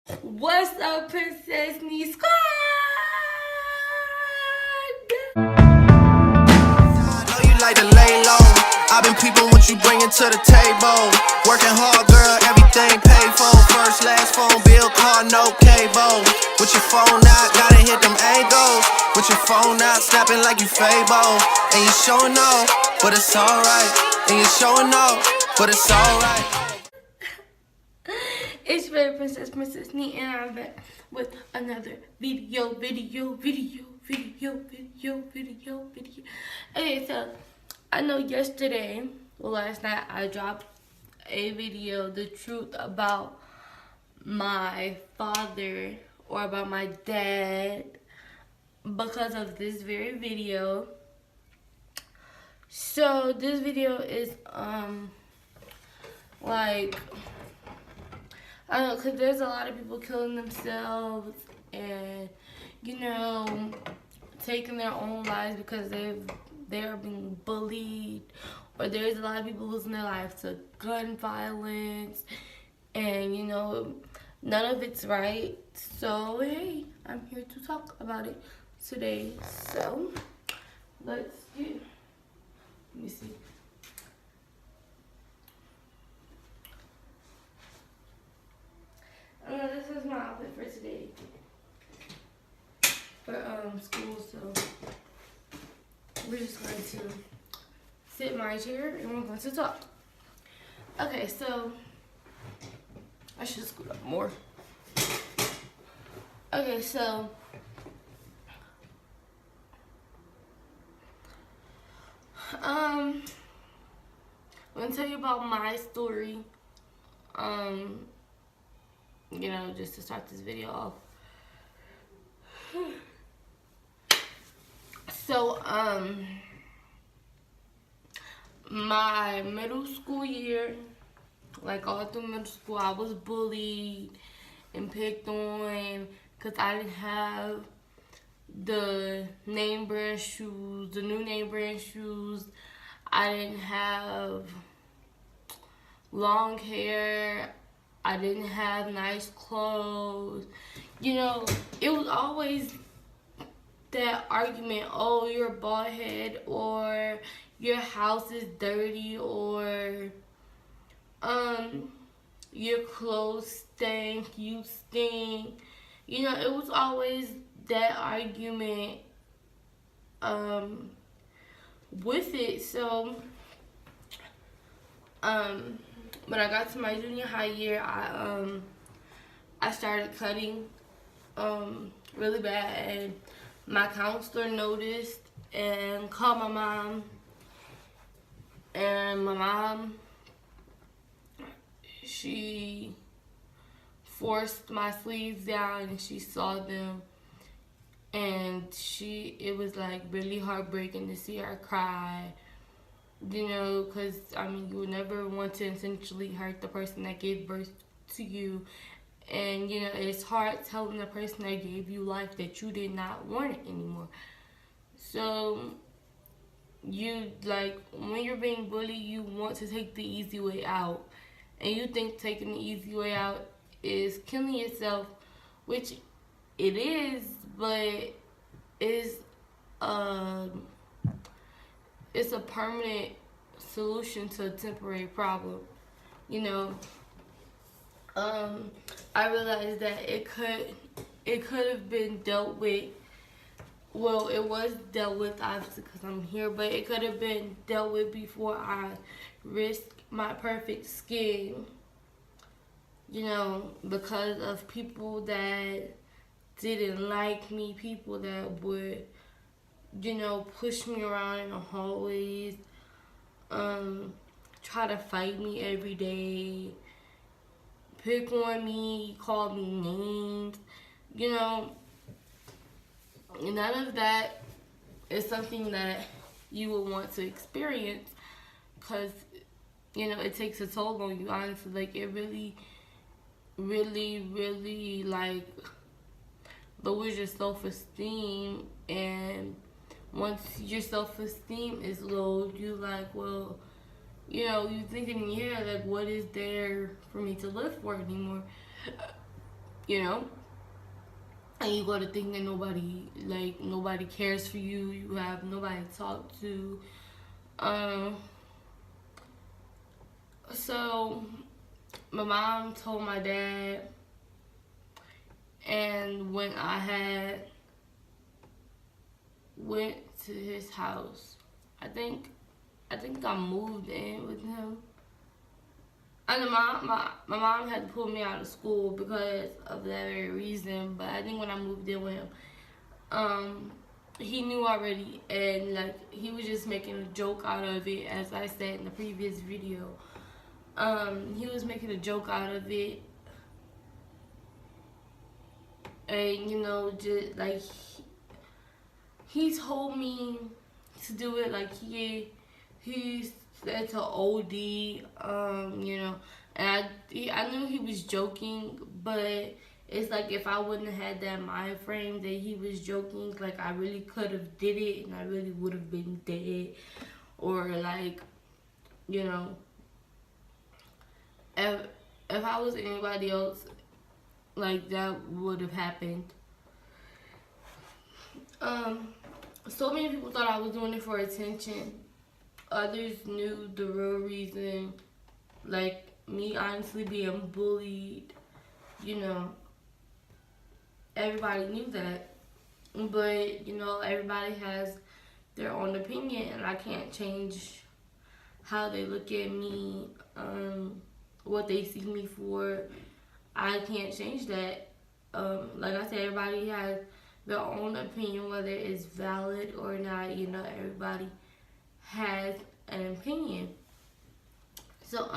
What's up, Princess Knee Squad? Know you like to lay low. I've been peeping what you bringing to the table. Working hard, girl, everything paid for. First, last phone bill, car, no cable. With your phone out, gotta hit them angles. With your phone out, snapping like you Fable. And you showing off, but it's alright. And you showing off, but it's alright. It's your favorite Princess Knee, and I'm back with another video. Okay, so I know last night, I dropped a video, the truth about my father or about my dad because of this very video. So this video is like, I don't know, because there's a lot of people killing themselves and, you know, taking their own lives because they're being bullied, or there's a lot of people losing their lives to gun violence, and, you know, none of it's right. So, hey, I'm here to talk about it today. So, let me see. This is my outfit for today. For school, so we're just going to sit in my chair and we're going to talk. Okay, so I should scoot up more. Okay, so I'm gonna tell you about my story. You know, just to start this video off. So, my middle school year, like all through middle school, I was bullied and picked on because I didn't have the name brand shoes, the new name brand shoes. I didn't have long hair. I didn't have nice clothes. You know, it was always that argument, oh, you're a bald head, or your house is dirty, or your clothes stink, you stink. You know, it was always that argument with it. So when I got to my junior high year, I started cutting really bad, and my counselor noticed and called my mom, and my mom, she forced my sleeves down and she saw them, and it was like really heartbreaking to see her cry, you know, because I mean, you would never want to intentionally hurt the person that gave birth to you. And, you know, it's hard telling the person that gave you life that you did not want it anymore. So, you, like, when you're being bullied, you want to take the easy way out. And you think taking the easy way out is killing yourself, which it is, but it's a permanent solution to a temporary problem, you know. I realized that it could have been dealt with. Well, it was dealt with obviously because I'm here, but it could have been dealt with before I risked my perfect skin. You know, because of people that didn't like me, people that would, you know, push me around in the hallways, try to fight me every day, pick on me, call me names, you know. None of that is something that you would want to experience, because, you know, it takes a toll on you, honestly. Like, it really, like, lowers your self-esteem. And once your self-esteem is low, you like, well, you know, you think in your head, like, what is there for me to live for anymore? you know, and you go to think that nobody cares for you. You have nobody to talk to. So my mom told my dad, and when I had went to his house, I think I moved in with him. And my mom had to pull me out of school because of that very reason. But I think when I moved in with him, he knew already, and like he was just making a joke out of it, as I said in the previous video. He was making a joke out of it, and you know, just like he told me to do it. Like he said to OD, you know, and I knew he was joking, but it's like if I wouldn't have had that mind frame that he was joking, like I really could have did it, and I really would have been dead, or like, you know, if I was anybody else, like that would have happened. So many people thought I was doing it for attention. Others knew the real reason, like me honestly being bullied, you know, everybody knew that. But, you know, everybody has their own opinion, and I can't change how they look at me, what they see me for. I can't change that. Like I said, everybody has their own opinion, whether it's valid or not. You know, everybody has an opinion. So,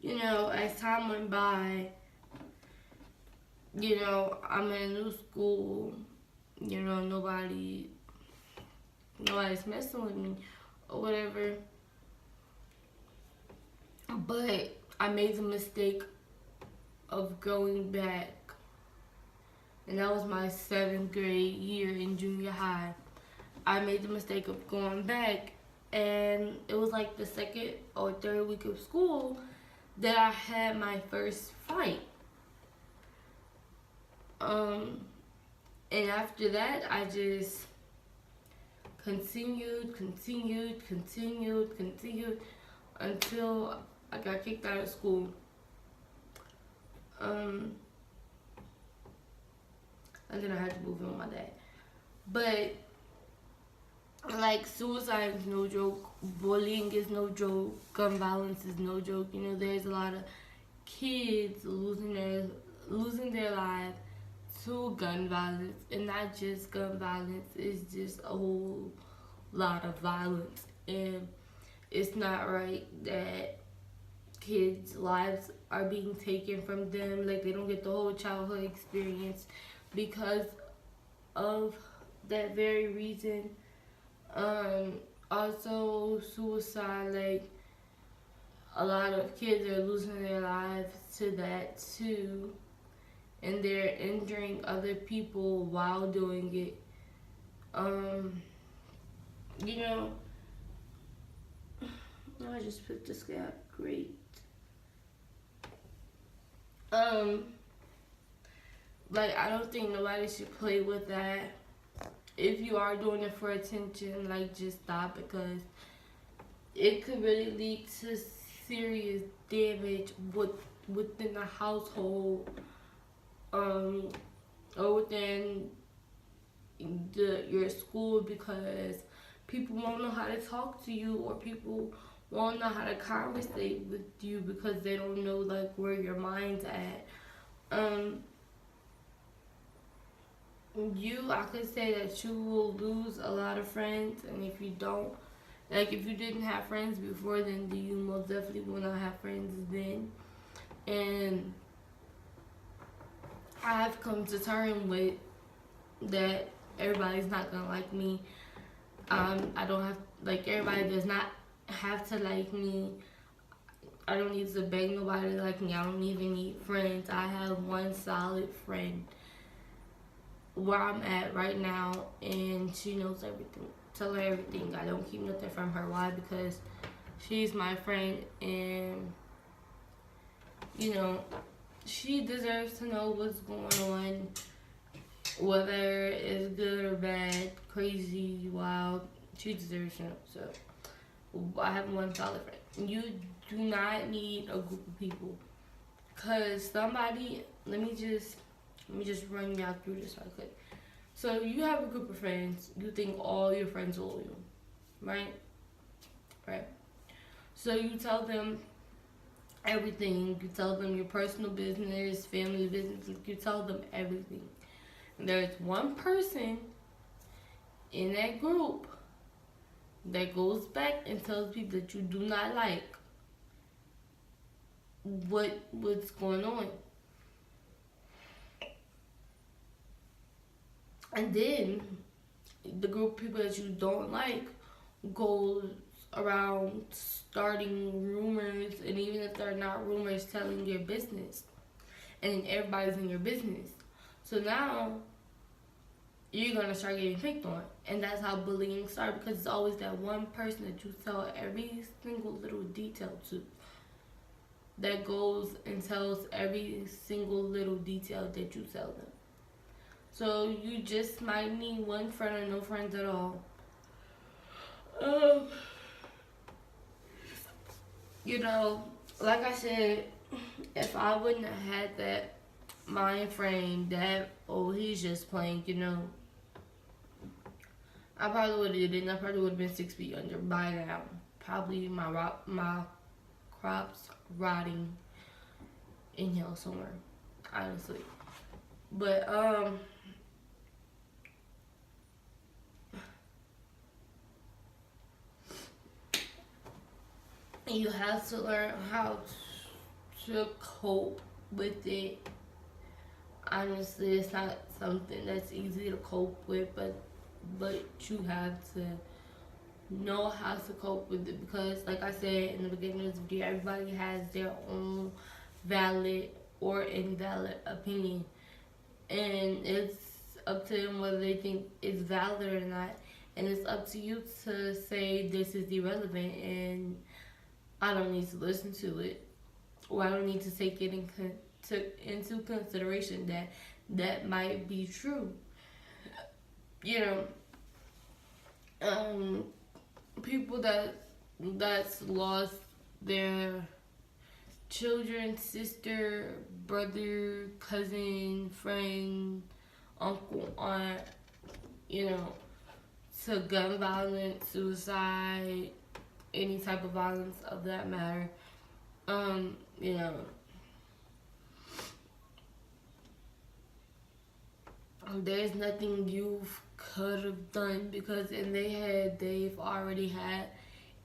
you know, as time went by, you know, I'm in a new school, you know, nobody's messing with me or whatever. But I made the mistake of going back, and that was my 7th grade year in junior high. I made the mistake of going back, and it was like the 2nd or 3rd week of school that I had my first fight. And after that, I just continued until I got kicked out of school. And then I had to move in with my dad. But like, suicide is no joke, bullying is no joke, gun violence is no joke. You know, there's a lot of kids losing their lives to gun violence, and not just gun violence, it's just a whole lot of violence. And it's not right that kids' lives are being taken from them, like they don't get the whole childhood experience because of that very reason. Also suicide, like a lot of kids are losing their lives to that too, and they're injuring other people while doing it. You know, I just put this guy up. Great. Like, I don't think nobody should play with that. If you are doing it for attention, like, just stop, because it could really lead to serious damage within the household, or within your school, because people won't know how to talk to you, or people won't know how to conversate with you because they don't know like where your mind's at. I could say that you will lose a lot of friends, and if you don't, like if you didn't have friends before, then you most definitely will not have friends then. And I've come to terms with that. Everybody's not gonna like me. I don't have, like, everybody does not have to like me. I don't need to beg nobody to like me. I don't even need friends. I have one solid friend where I'm at right now, and she knows everything. Tell her everything. I don't keep nothing from her. Why? Because she's my friend, and you know, she deserves to know what's going on, whether it's good or bad, crazy, wild. She deserves to know. So I have one solid friend. You do not need a group of people, cause somebody. Let me just run y'all through this real quick. So you have a group of friends. You think all your friends are loyal, right? Right. So you tell them everything. You tell them your personal business, family business. You tell them everything. And there's one person in that group that goes back and tells people that you do not like what's going on. And then the group of people that you don't like goes around starting rumors, and even if they're not rumors, telling your business, and everybody's in your business. So now you're gonna start getting picked on, and that's how bullying starts, because it's always that one person that you tell every single little detail to, that goes and tells every single little detail that you tell them. So you just might need one friend or no friends at all. You know, like I said, if I wouldn't have had that mind frame that, oh, he's just playing, I probably would have did it. I probably would have been 6 feet under by now. Probably my crops rotting in hell somewhere, honestly. But you have to learn how to cope with it. Honestly, it's not something that's easy to cope with, but you have to know how to cope with it, because like I said in the beginning of this video, everybody has their own valid or invalid opinion, and it's up to them whether they think it's valid or not, and it's up to you to say this is irrelevant and I don't need to listen to it, or I don't need to take it into consideration that might be true. People that's lost their children, sister, brother, cousin, friend, uncle, aunt, to gun violence, suicide, any type of violence of that matter. There's nothing you could have done, because in their head they've already had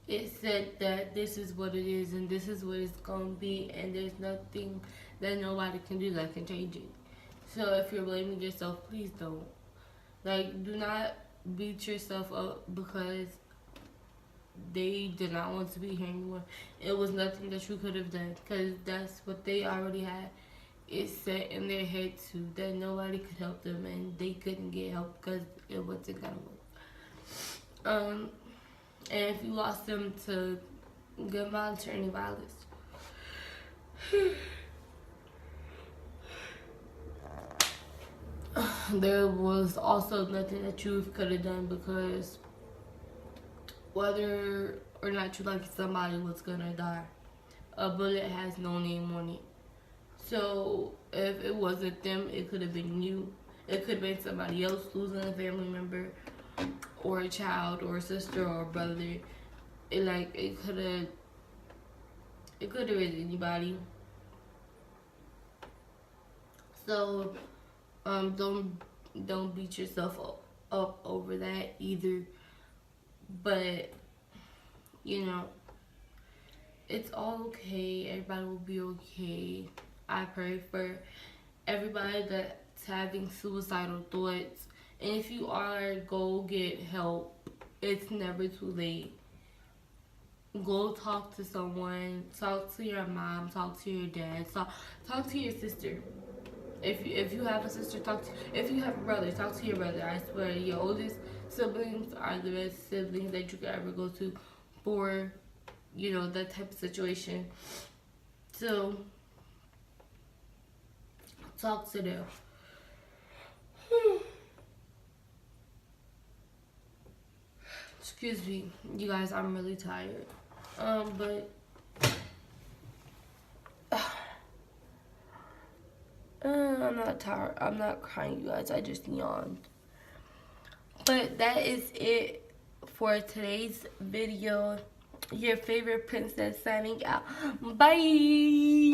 it said that this is what it is and this is what it's gonna be, and there's nothing that nobody can do that can change it. So if you're blaming yourself, please don't. Do not beat yourself up because they did not want to be here anymore. It was nothing that you could have done, because that's what they already had. It's set in their head too that nobody could help them, and they couldn't get help because it wasn't gonna work. And if you lost them to gun violence or any violence, there was also nothing that you could have done, because whether or not you like somebody was gonna die, a bullet has no name on it. So if it wasn't them, it could have been you. It could have been somebody else losing a family member, or a child, or a sister, or a brother. It could have been anybody. So don't beat yourself up over that either. But it's all okay. Everybody will be okay. I pray for everybody that's having suicidal thoughts. And if you are, go get help. It's never too late. Go talk to someone. Talk to your mom. Talk to your dad. Talk to your sister. If you have a sister, if you have a brother, talk to your brother. I swear, your oldest siblings are the best siblings that you could ever go to for, that type of situation. So, talk to them. Excuse me, you guys, I'm really tired. But I'm not tired. I'm not crying, you guys. I just yawned. But that is it for today's video. Your favorite princess signing out. Bye.